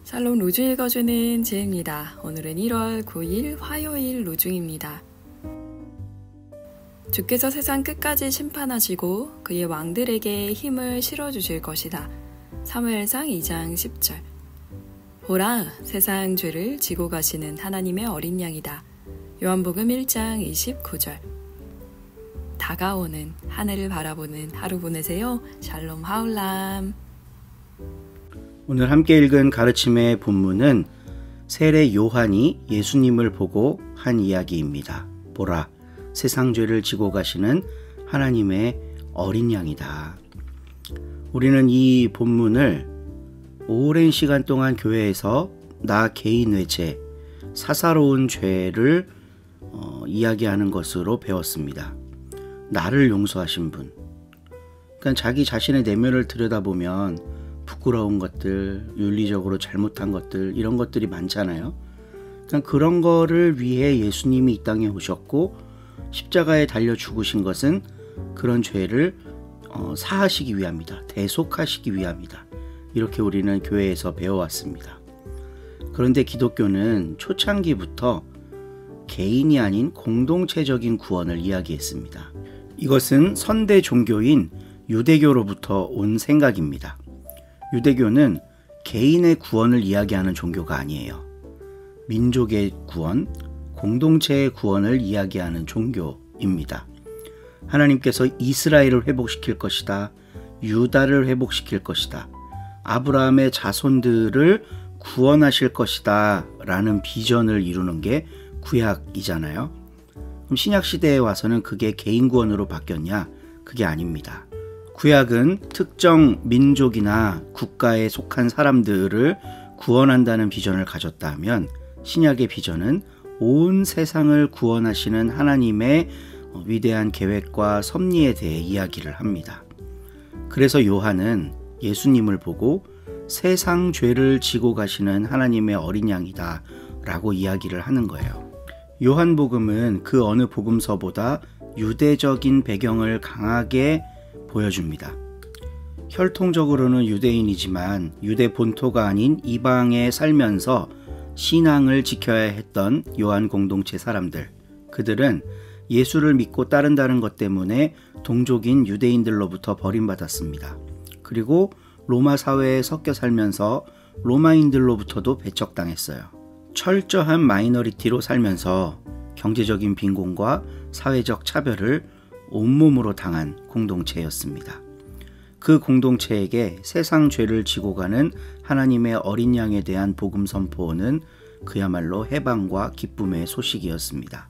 샬롬 로주 읽어주는 지혜입니다. 오늘은 1월 9일 화요일 로중입니다. 주께서 세상 끝까지 심판하시고 그의 왕들에게 힘을 실어주실 것이다. 사무엘상 2장 10절. 보라, 세상 죄를 지고 가시는 하나님의 어린 양이다. 요한복음 1장 29절. 다가오는 하늘을 바라보는 하루 보내세요. 샬롬 하울람. 오늘 함께 읽은 가르침의 본문은 세례 요한이 예수님을 보고 한 이야기입니다. 보라, 세상 죄를 지고 가시는 하나님의 어린 양이다. 우리는 이 본문을 오랜 시간 동안 교회에서 나 개인의 죄, 사사로운 죄를 이야기하는 것으로 배웠습니다. 나를 용서하신 분. 그러니까 자기 자신의 내면을 들여다보면 부끄러운 것들, 윤리적으로 잘못한 것들, 이런 것들이 많잖아요. 그러니까 그런 거를 위해 예수님이 이 땅에 오셨고 십자가에 달려 죽으신 것은 그런 죄를 사하시기 위함이다. 대속하시기 위함이다. 이렇게 우리는 교회에서 배워왔습니다. 그런데 기독교는 초창기부터 개인이 아닌 공동체적인 구원을 이야기했습니다. 이것은 선대 종교인 유대교로부터 온 생각입니다. 유대교는 개인의 구원을 이야기하는 종교가 아니에요. 민족의 구원, 공동체의 구원을 이야기하는 종교입니다. 하나님께서 이스라엘을 회복시킬 것이다. 유다를 회복시킬 것이다. 아브라함의 자손들을 구원하실 것이다 라는 비전을 이루는 게 구약이잖아요. 그럼 신약시대에 와서는 그게 개인 구원으로 바뀌었냐? 그게 아닙니다. 구약은 특정 민족이나 국가에 속한 사람들을 구원한다는 비전을 가졌다 하면 신약의 비전은 온 세상을 구원하시는 하나님의 위대한 계획과 섭리에 대해 이야기를 합니다. 그래서 요한은 예수님을 보고 세상 죄를 지고 가시는 하나님의 어린 양이다 라고 이야기를 하는 거예요. 요한복음은 그 어느 복음서보다 유대적인 배경을 강하게 보여줍니다. 혈통적으로는 유대인이지만 유대 본토가 아닌 이방에 살면서 신앙을 지켜야 했던 요한 공동체 사람들, 그들은 예수를 믿고 따른다는 것 때문에 동족인 유대인들로부터 버림받았습니다. 그리고 로마 사회에 섞여 살면서 로마인들로부터도 배척당했어요. 철저한 마이너리티로 살면서 경제적인 빈곤과 사회적 차별을 온몸으로 당한 공동체였습니다. 그 공동체에게 세상 죄를 지고 가는 하나님의 어린 양에 대한 복음 선포는 그야말로 해방과 기쁨의 소식이었습니다.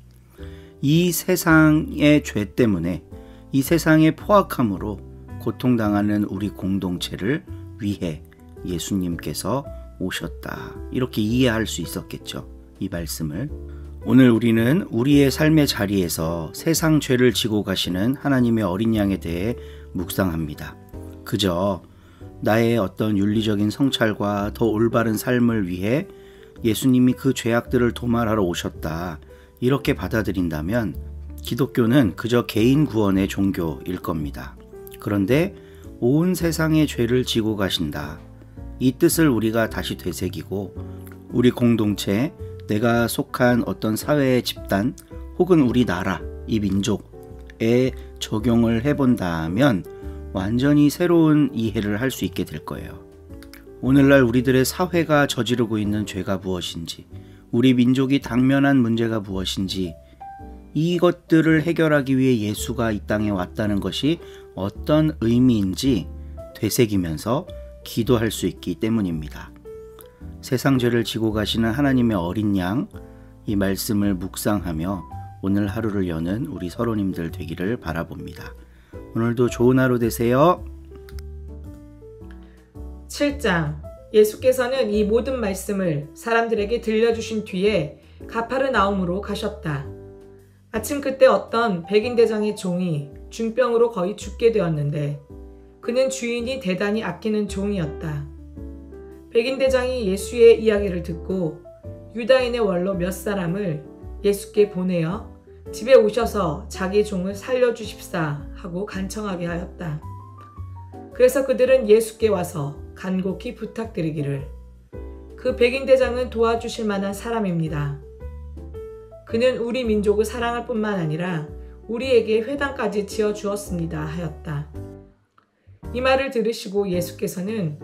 이 세상의 죄 때문에, 이 세상의 포악함으로 고통당하는 우리 공동체를 위해 예수님께서 오셨다. 이렇게 이해할 수 있었겠죠. 이 말씀을. 오늘 우리는 우리의 삶의 자리에서 세상 죄를 지고 가시는 하나님의 어린 양에 대해 묵상합니다. 그저 나의 어떤 윤리적인 성찰과 더 올바른 삶을 위해 예수님이 그 죄악들을 도말하러 오셨다. 이렇게 받아들인다면 기독교는 그저 개인 구원의 종교일 겁니다. 그런데 온 세상의 죄를 지고 가신다. 이 뜻을 우리가 다시 되새기고 우리 공동체, 내가 속한 어떤 사회의 집단 혹은 우리나라, 이 민족에 적용을 해본다면 완전히 새로운 이해를 할 수 있게 될 거예요. 오늘날 우리들의 사회가 저지르고 있는 죄가 무엇인지, 우리 민족이 당면한 문제가 무엇인지, 이것들을 해결하기 위해 예수가 이 땅에 왔다는 것이 어떤 의미인지 되새기면서 기도할 수 있기 때문입니다. 세상 죄를 지고 가시는 하나님의 어린 양, 이 말씀을 묵상하며 오늘 하루를 여는 우리 서로님들 되기를 바라봅니다. 오늘도 좋은 하루 되세요. 7장. 예수께서는 이 모든 말씀을 사람들에게 들려주신 뒤에 가파르나움으로 가셨다. 마침 그때 어떤 백인 대장의 종이 중병으로 거의 죽게 되었는데 그는 주인이 대단히 아끼는 종이었다. 백인 대장이 예수의 이야기를 듣고 유다인의 원로 몇 사람을 예수께 보내어 집에 오셔서 자기 종을 살려주십사 하고 간청하게 하였다. 그래서 그들은 예수께 와서 간곡히 부탁드리기를 그 백인 대장은 도와주실 만한 사람입니다. 그는 우리 민족을 사랑할 뿐만 아니라 우리에게 회당까지 지어주었습니다 하였다. 이 말을 들으시고 예수께서는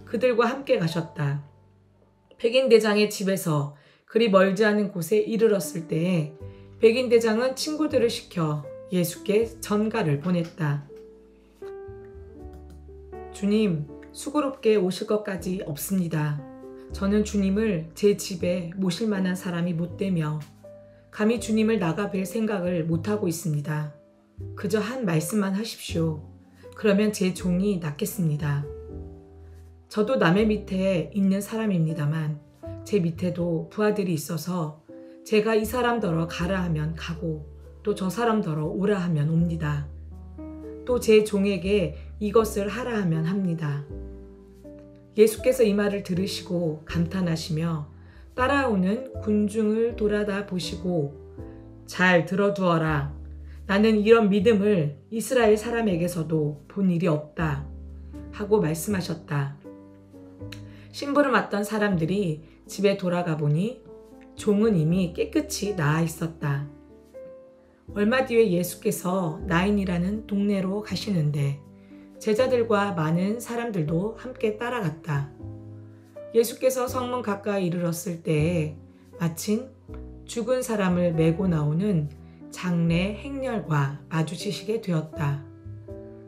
그들과 함께 가셨다. 백인 대장의 집에서 그리 멀지 않은 곳에 이르렀을 때에 백인 대장은 친구들을 시켜 예수께 전가를 보냈다. 주님, 수고롭게 오실 것까지 없습니다. 저는 주님을 제 집에 모실 만한 사람이 못되며 감히 주님을 나가 뵐 생각을 못하고 있습니다. 그저 한 말씀만 하십시오. 그러면 제 종이 낫겠습니다. 저도 남의 밑에 있는 사람입니다만 제 밑에도 부하들이 있어서 제가 이 사람더러 가라 하면 가고 또 저 사람더러 오라 하면 옵니다. 또 제 종에게 이것을 하라 하면 합니다. 예수께서 이 말을 들으시고 감탄하시며 따라오는 군중을 돌아다 보시고 잘 들어두어라. 나는 이런 믿음을 이스라엘 사람에게서도 본 일이 없다 하고 말씀하셨다. 심부름 왔던 사람들이 집에 돌아가 보니 종은 이미 깨끗이 나아 있었다. 얼마 뒤에 예수께서 나인이라는 동네로 가시는데 제자들과 많은 사람들도 함께 따라갔다. 예수께서 성문 가까이 이르렀을 때에 마침 죽은 사람을 메고 나오는 장례 행렬과 마주치시게 되었다.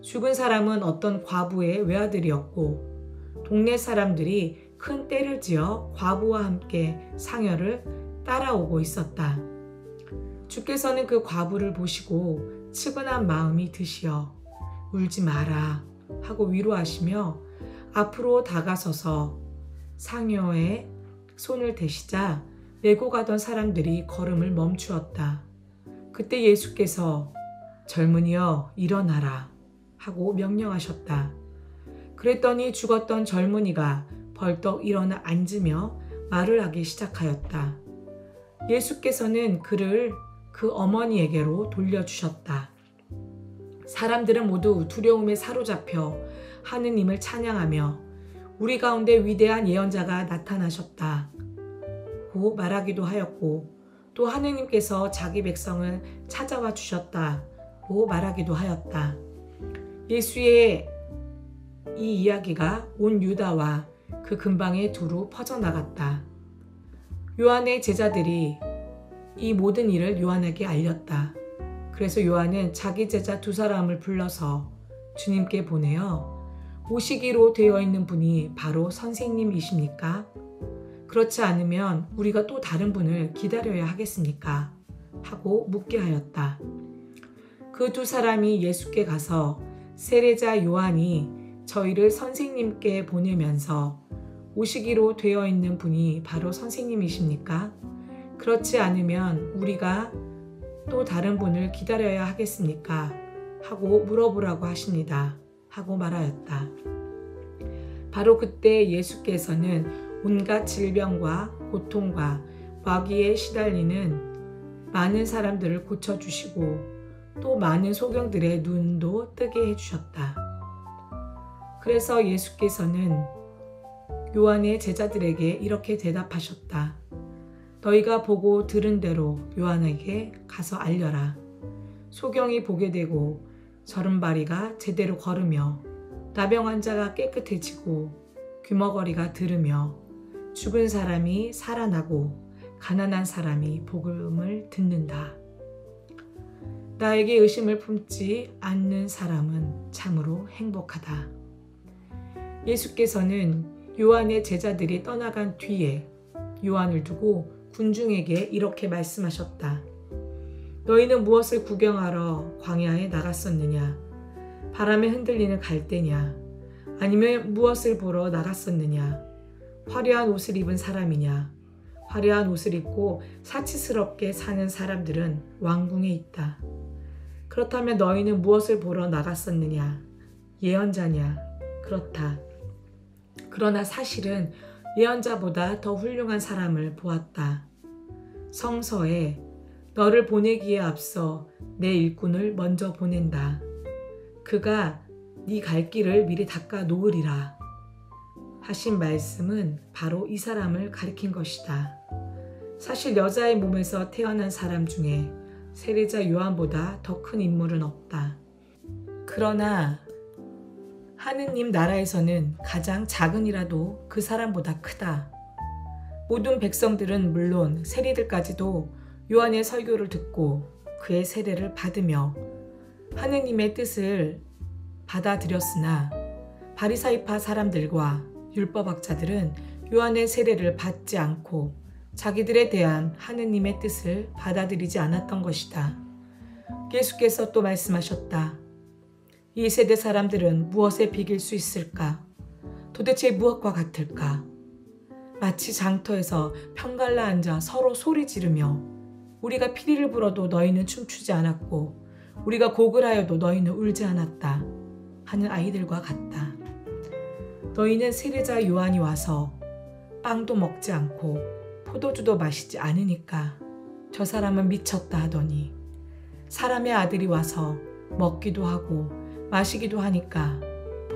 죽은 사람은 어떤 과부의 외아들이었고 동네 사람들이 큰 떼를 지어 과부와 함께 상여를 따라오고 있었다. 주께서는 그 과부를 보시고 측은한 마음이 드시어 울지 마라 하고 위로하시며 앞으로 다가서서 상여의 손을 대시자 메고 가던 사람들이 걸음을 멈추었다. 그때 예수께서 젊은이여 일어나라 하고 명령하셨다. 그랬더니 죽었던 젊은이가 벌떡 일어나 앉으며 말을 하기 시작하였다. 예수께서는 그를 그 어머니에게로 돌려주셨다. 사람들은 모두 두려움에 사로잡혀 하느님을 찬양하며 우리 가운데 위대한 예언자가 나타나셨다고 말하기도 하였고 또 하느님께서 자기 백성을 찾아와 주셨다고 말하기도 하였다. 예수의 이 이야기가 온 유다와 그 근방에 두루 퍼져나갔다. 요한의 제자들이 이 모든 일을 요한에게 알렸다. 그래서 요한은 자기 제자 2사람을 불러서 주님께 보내어 오시기로 되어 있는 분이 바로 선생님이십니까? 그렇지 않으면 우리가 또 다른 분을 기다려야 하겠습니까? 하고 묻게 하였다. 그 2사람이 예수께 가서 세례자 요한이 저희를 선생님께 보내면서 오시기로 되어 있는 분이 바로 선생님이십니까? 그렇지 않으면 우리가 또 다른 분을 기다려야 하겠습니까? 하고 물어보라고 하십니다. 하고 말하였다. 바로 그때 예수께서는 온갖 질병과 고통과 마귀에 시달리는 많은 사람들을 고쳐주시고 또 많은 소경들의 눈도 뜨게 해주셨다. 그래서 예수께서는 요한의 제자들에게 이렇게 대답하셨다. 너희가 보고 들은 대로 요한에게 가서 알려라. 소경이 보게 되고 저른바리가 제대로 걸으며 나병 환자가 깨끗해지고 귀머거리가 들으며 죽은 사람이 살아나고 가난한 사람이 복음을 듣는다. 나에게 의심을 품지 않는 사람은 참으로 행복하다. 예수께서는 요한의 제자들이 떠나간 뒤에 요한을 두고 군중에게 이렇게 말씀하셨다. 너희는 무엇을 구경하러 광야에 나갔었느냐? 바람에 흔들리는 갈대냐? 아니면 무엇을 보러 나갔었느냐? 화려한 옷을 입은 사람이냐? 화려한 옷을 입고 사치스럽게 사는 사람들은 왕궁에 있다. 그렇다면 너희는 무엇을 보러 나갔었느냐? 예언자냐? 그렇다. 그러나 사실은 예언자보다 더 훌륭한 사람을 보았다. 성서에 너를 보내기에 앞서 내 일꾼을 먼저 보낸다. 그가 네 갈 길을 미리 닦아 놓으리라. 하신 말씀은 바로 이 사람을 가리킨 것이다. 사실 여자의 몸에서 태어난 사람 중에 세례자 요한보다 더 큰 인물은 없다. 그러나 하느님 나라에서는 가장 작은이라도 그 사람보다 크다. 모든 백성들은 물론 세리들까지도 요한의 설교를 듣고 그의 세례를 받으며 하느님의 뜻을 받아들였으나 바리사이파 사람들과 율법학자들은 요한의 세례를 받지 않고 자기들에 대한 하느님의 뜻을 받아들이지 않았던 것이다. 예수께서 또 말씀하셨다. 이 세대 사람들은 무엇에 비길 수 있을까? 도대체 무엇과 같을까? 마치 장터에서 편갈라 앉아 서로 소리 지르며 우리가 피리를 불어도 너희는 춤추지 않았고 우리가 곡을 하여도 너희는 울지 않았다 하는 아이들과 같다. 너희는 세례자 요한이 와서 빵도 먹지 않고 포도주도 마시지 않으니까 저 사람은 미쳤다 하더니 사람의 아들이 와서 먹기도 하고 마시기도 하니까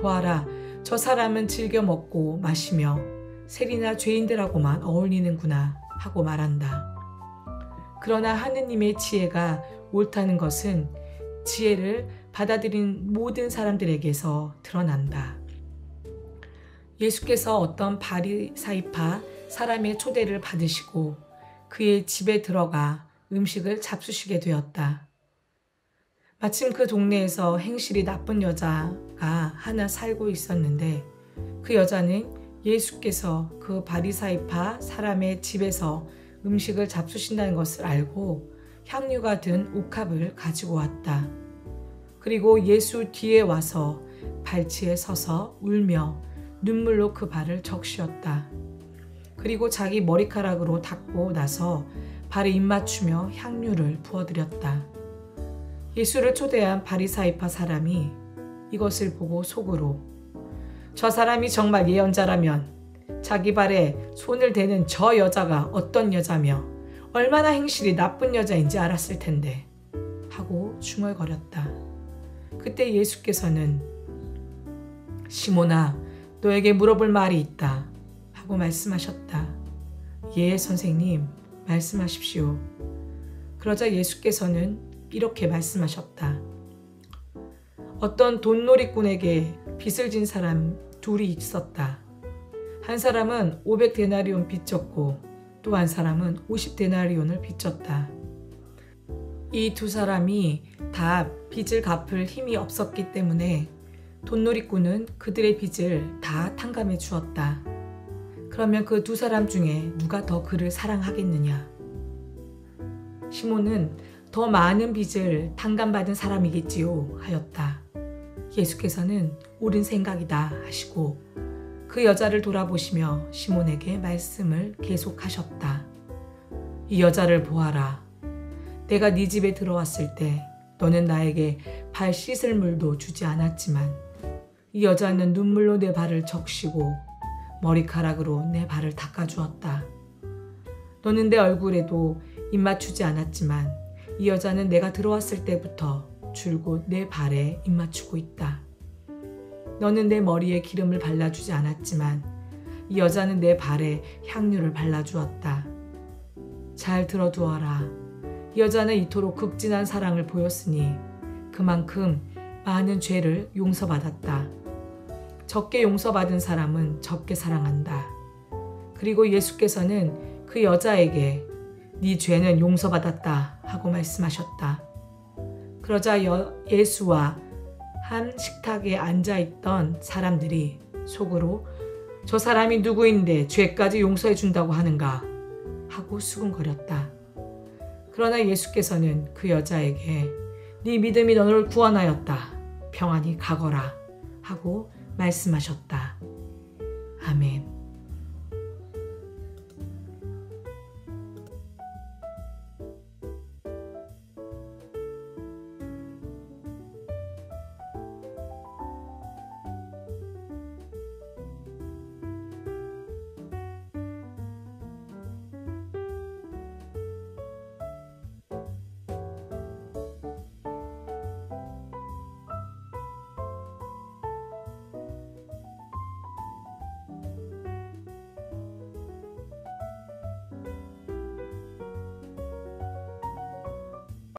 보아라 저 사람은 즐겨 먹고 마시며 세리나 죄인들하고만 어울리는구나 하고 말한다. 그러나 하느님의 지혜가 옳다는 것은 지혜를 받아들인 모든 사람들에게서 드러난다. 예수께서 어떤 바리사이파 사람의 초대를 받으시고 그의 집에 들어가 음식을 잡수시게 되었다. 마침 그 동네에서 행실이 나쁜 여자가 하나 살고 있었는데 그 여자는 예수께서 그 바리사이파 사람의 집에서 음식을 잡수신다는 것을 알고 향유가 든 옥합을 가지고 왔다. 그리고 예수 뒤에 와서 발치에 서서 울며 눈물로 그 발을 적시었다. 그리고 자기 머리카락으로 닦고 나서 발에 입맞추며 향유를 부어드렸다. 예수를 초대한 바리사이파 사람이 이것을 보고 속으로 저 사람이 정말 예언자라면 자기 발에 손을 대는 저 여자가 어떤 여자며 얼마나 행실이 나쁜 여자인지 알았을 텐데 하고 중얼거렸다. 그때 예수께서는 시몬아 너에게 물어볼 말이 있다 하고 말씀하셨다. 예 선생님 말씀하십시오. 그러자 예수께서는 이렇게 말씀하셨다. 어떤 돈놀이꾼에게 빚을 진 사람 둘이 있었다. 한 사람은 500데나리온 빚졌고 또 한 사람은 50데나리온을 빚졌다. 이 두 사람이 다 빚을 갚을 힘이 없었기 때문에 돈놀이꾼은 그들의 빚을 다 탕감해 주었다. 그러면 그 두 사람 중에 누가 더 그를 사랑하겠느냐? 시몬은 더 많은 빚을 탕감받은 사람이겠지요 하였다. 예수께서는 옳은 생각이다 하시고 그 여자를 돌아보시며 시몬에게 말씀을 계속하셨다. 이 여자를 보아라. 내가 네 집에 들어왔을 때 너는 나에게 발 씻을 물도 주지 않았지만 이 여자는 눈물로 내 발을 적시고 머리카락으로 내 발을 닦아주었다. 너는 내 얼굴에도 입맞추지 않았지만 이 여자는 내가 들어왔을 때부터 줄곧 내 발에 입맞추고 있다. 너는 내 머리에 기름을 발라주지 않았지만 이 여자는 내 발에 향유를 발라주었다. 잘 들어두어라. 이 여자는 이토록 극진한 사랑을 보였으니 그만큼 많은 죄를 용서받았다. 적게 용서받은 사람은 적게 사랑한다. 그리고 예수께서는 그 여자에게 네 죄는 용서받았다 하고 말씀하셨다. 그러자 예수와 한 식탁에 앉아있던 사람들이 속으로 저 사람이 누구인데 죄까지 용서해 준다고 하는가 하고 수군거렸다. 그러나 예수께서는 그 여자에게 네 믿음이 너를 구원하였다. 평안히 가거라 하고 말씀하셨다. 아멘.